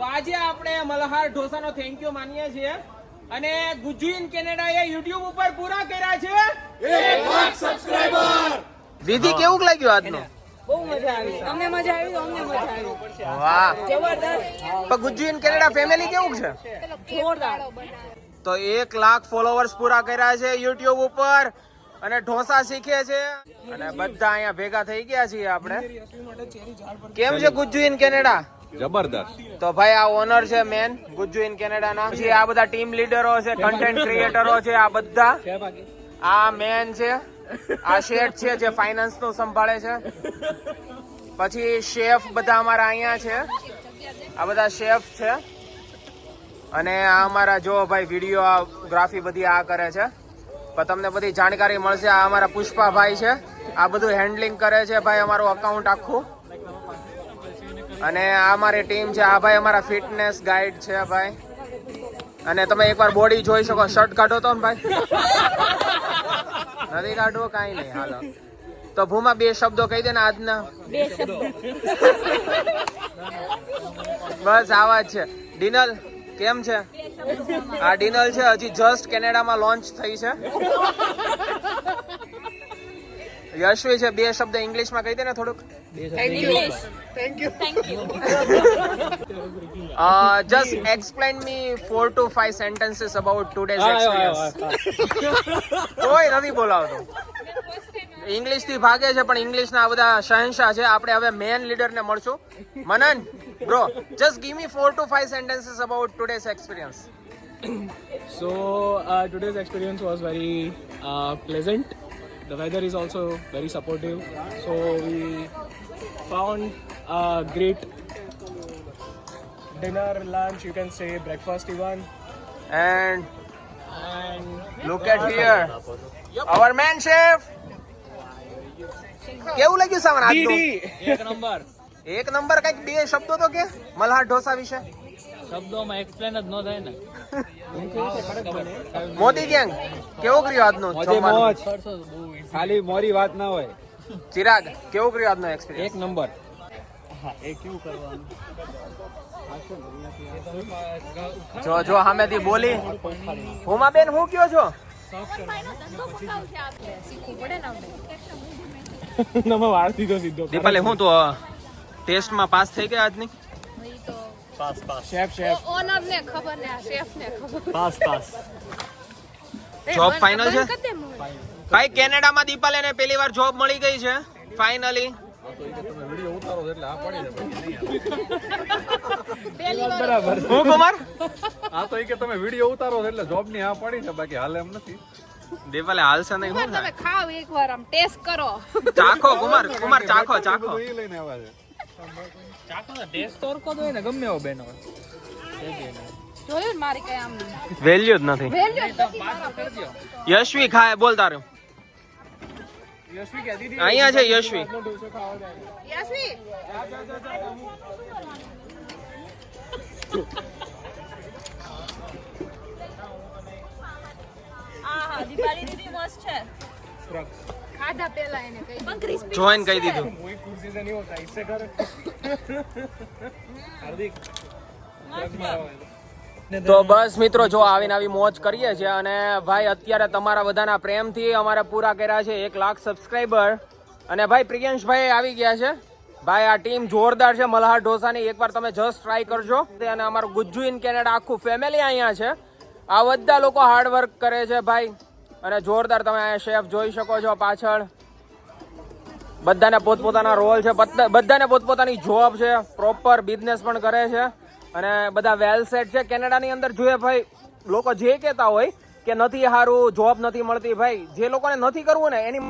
તો આજે આપણે મલ્હાર ઢોસાનો થેન્ક યુ માનીએ છીએ અને ગુજ્જુ ઇન કેનેડાએ YouTube ઉપર પૂરા કર્યા છે 1 લાખ સબસ્ક્રાઇબર. વિધિ કેવું લાગ્યું આજનો? બહુ મજા આવી. અમને મજા આવી તો અમને મજા આવી. વાહ જબરદસ્ત. તો ગુજ્જુ ઇન કેનેડા ફેમિલી કેવું છે? જોરદાર. તો 1 લાખ ફોલોવર્સ પૂરા કર્યા છે YouTube ઉપર અને ઢોસા શીખે છે અને બધા અહીંયા ભેગા થઈ ગયા છીએ આપણે. કેમ છે ગુજ્જુ ઇન કેનેડા? જબરદસ્ત. તો ભાઈ આ ઓનર છે મેન ગુજ્જુ ઇન કેનેડા ના. પછી આ બધા ટીમ લીડરો છે, કન્ટેન્ટ ક્રિએટરો છે, આ બધા. આ મેન છે, આ શેઠ છે જે ફાઇનાન્સ નું સંભાળે છે. પછી શેફ બધા અમારા અહીંયા છે, આ બધા શેફ છે. અને આ અમારા જો ભાઈ વિડીયોગ્રાફી બધી આ કરે છે, પણ તમને બધી જાણકારી મળશે. આ અમારા પુષ્પાભાઈ છે, આ બધું હેન્ડલિંગ કરે છે ભાઈ અમારું અકાઉન્ટ આખું. અને આ અમારી ટીમ છે, આ ભાઈ અમારા ફિટનેસ ગાઈડ છે ભાઈ. અને તમે એકવાર બોડી જોઈ શકો. શર્ટ કાઢો તો ને ભાઈ? નથી કાઢવો, કાંઈ નહીં, હાલો. તો ભૂમા 2 શબ્દો કહી દે ને આજના. 2 શબ્દ. બસ આવા જ છે. ડિનલ કેમ છે? આ ડિનલ છે, હજી જસ્ટ કેનેડામાં લોન્ચ થઈ છે. યશવી છે, 2 શબ્દ ઇંગ્લિશમાં કહી દે ને થોડુંક. English. Thank you. Just explain me 4 to 5 sentences about today's experience. કોઈ નથી બોલાવતો. ઇંગ્લિશ થી ભાગે છે પણ ઇંગ્લિશ ના બધા શહેનશાહ છે. આપણે હવે મેન લીડર ને મળશું. મનન bro, just give me 4 to 5 sentences about today's experience. So today's experience was very pleasant. The weather is also very supportive. So we found a great dinner, lunch, you can say breakfast even. And And look at here, our man chef. કેવું લાગ્યું સાવન આજનું? એક number. એક number. કઈક 2 શબ્દો તો કે મલ્હાર ઢોસા વિશે. શબ્દોમાં એક્સપ્લેન જ ન થાય ને. મોદી ગેંગ કેવું કર્યું આજનું જમવાનું? ખાલી મોરી વાત ના હોય. ચિરાગ કેવું કર્યું આજનો એક્સપિરિયન્સ? એક નંબર. જો સામેથી બોલી. હુમા બેન હું કયો છો? વાળ દીધો સીધો. દીપાલી હું તો ટેસ્ટમાં પાસ થઈ ગયા આજની? શેફ ઓનર ને ખબર ને આ શેફ ને ખબર. પાસ જોબ ફાઇનલ છે ભાઈ. કેનેડામાં દીપાલીને પહેલી વાર જોબ મળી ગઈ છે ફાઇનલી. બરાબર. હું કુમાર આ તો કે તમે વિડીયો ઉતારો છો એટલે જોબ ની હા પડી છે, બાકી હાલે એમ નથી. દીપાલી હાલશે નહીં. હું તમે ખાવ એકવાર આમ ટેસ્ટ કરો. ચાખો કુમાર ચાખો. એ લઈને આવ્યા છે. ચાખો ને ટેસ્ટ તો ઓરકો દો ને ગમે એવો બેનો. જોયું ને મારી કઈ આમ વેલ્યુ જ નથી. યશવી ખાય બોલ તારું. અહીંયા છે યશવી. યશવી આહા દીપાલી દીદી મસ્ત છે. ખાધા પહેલા એને કઈ પણ ક્રિસ્પી જોઈન કહી દીધું. તો બસ મિત્રો, જો આવીને આવી મોજ કરીએ છીએ. અને ભાઈ અત્યારે તમારા બધાના પ્રેમથી અમારે પૂરા કર્યા છે 1 લાખ સબસ્ક્રાઈબર. અને ભાઈ પ્રિયંશભાઈ આવી ગયા છે. ભાઈ આ ટીમ જોરદાર છે મલ્હાર ઢોસાની. એકવાર તમે જસ્ટ ટ્રાય કરજો. અને અમારું ગુજ્જુ ઇન કેનેડા આખું ફેમિલી અહીંયા છે. આ બધા લોકો હાર્ડ વર્ક કરે છે ભાઈ. અને જોરદાર તમે અહીંયા શેફ જોઈ શકો છો પાછળ. બધાને પોતપોતાના રોલ છે, બધાને પોતપોતાની જોબ છે, પ્રોપર બિઝનેસ પણ કરે છે. અને બધા વેલ સેટ છે. કેનેડાની અંદર જોઈએ ભાઈ, લોકો જે કહેતા હોય કે નથી સારું, જોબ નથી મળતી, ભાઈ જે લોકોને નથી કરવું ને એની